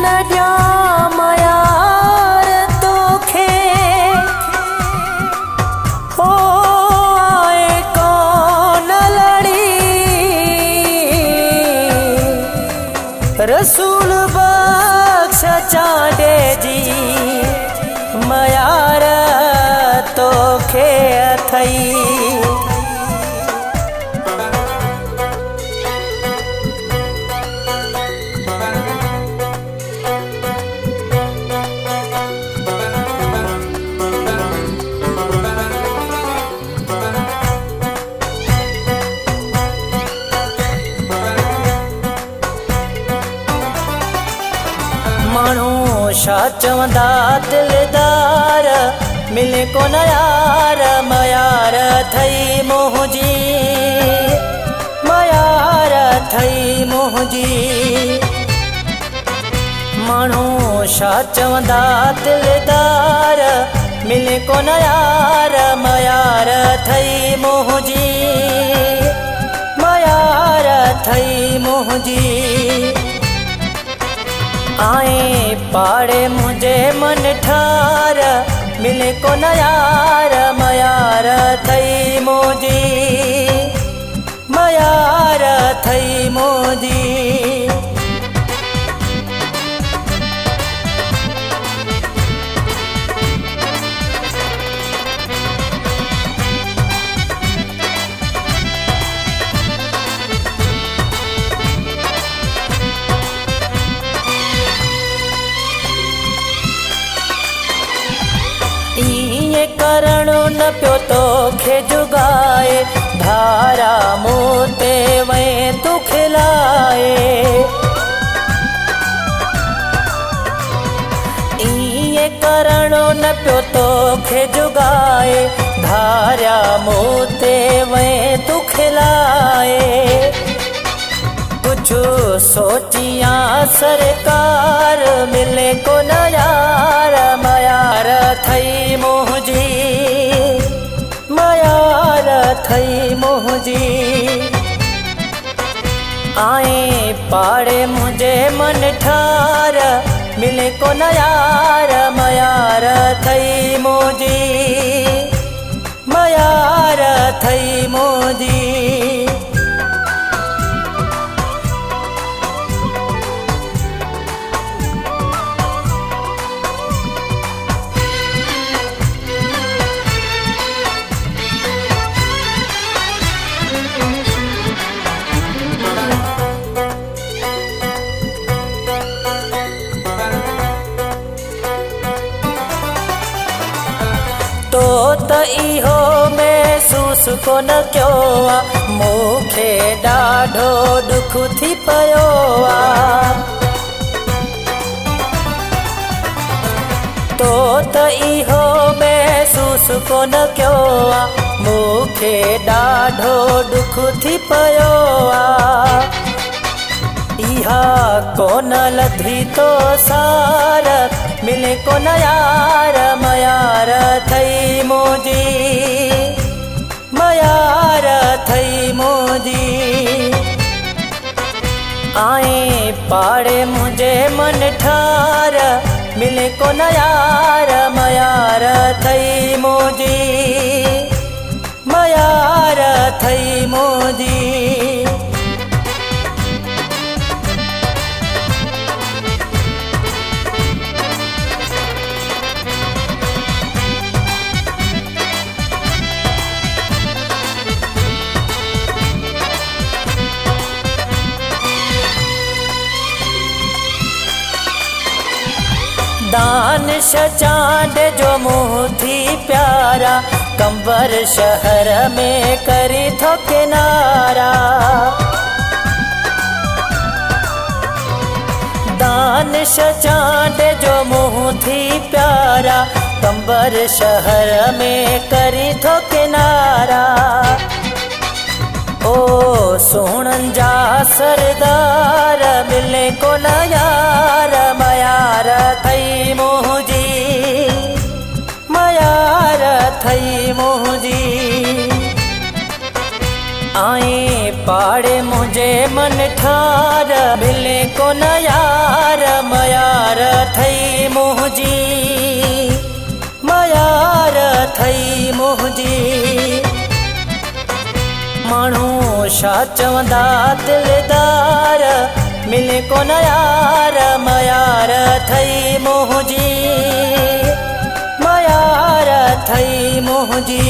नड्या मयार तोखे हो आए कौन लड़ी रसूल बख्श चांडे जी मयार तोखे अथई मानू छा चवंदा दिलदार मिले को न यार मयार थई मोहजी मयार थई मोहजी मानू छा चवंदा दिलदार मिले को न यार मयार थई मोहजी मयार थई मोहजी आए पाड़े मुझे मन ठार मिले को न यार मयार थई मोजी मयार थई मोजी करण न पियो तोखे जुगाए धारा मोते वे तू खिलाए इए करण न पियो तोखे जुगाए धारा मोते वे तू खिलाए कुछ सोचिया सरकार मिले को न यार मयार थई मोहजी मयार थई मोहजी आए पाड़े मुझे मन ठार मिले को न यार मयार थई मोजी मयार थई मोजी तो इहो महसूस को न क्यो आ मूंखे ॾाढो दुख थी पियो आ तो इहो महसूस को न क्यो आ मूंखे ॾाढो दुख थी पियो आ इहा कोन लधी तो सार मिले को न यार मयार थई मोजी मयार थई मोजी आए पाड़े मुझे मन ठार मिले को न यार मयार थई मोजी मयार थई मोजी दानिश चांद जो मुँह थी प्यारा कंबर शहर में करी थो किनारा दानिश चांद जो मुँह थी प्यारा कंबर शहर में करी थो किनारा ओ सोहणन जा सरदार मिले को न यार मयार थई मोहजी मयार थई मोहजी आए पाड़े मुझे मन ठार मिले को न यार मयार थई मुझी मयार थई मुझी मानू छा चवंदा दिलदार मिले को न यार मयार थई मुझी मयार थई मुझी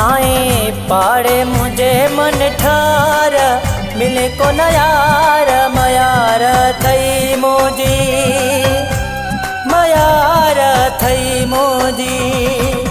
आए पाड़े मुझे मन ठार मिले को न यार मयार थई मुझी मयार थई मुझी।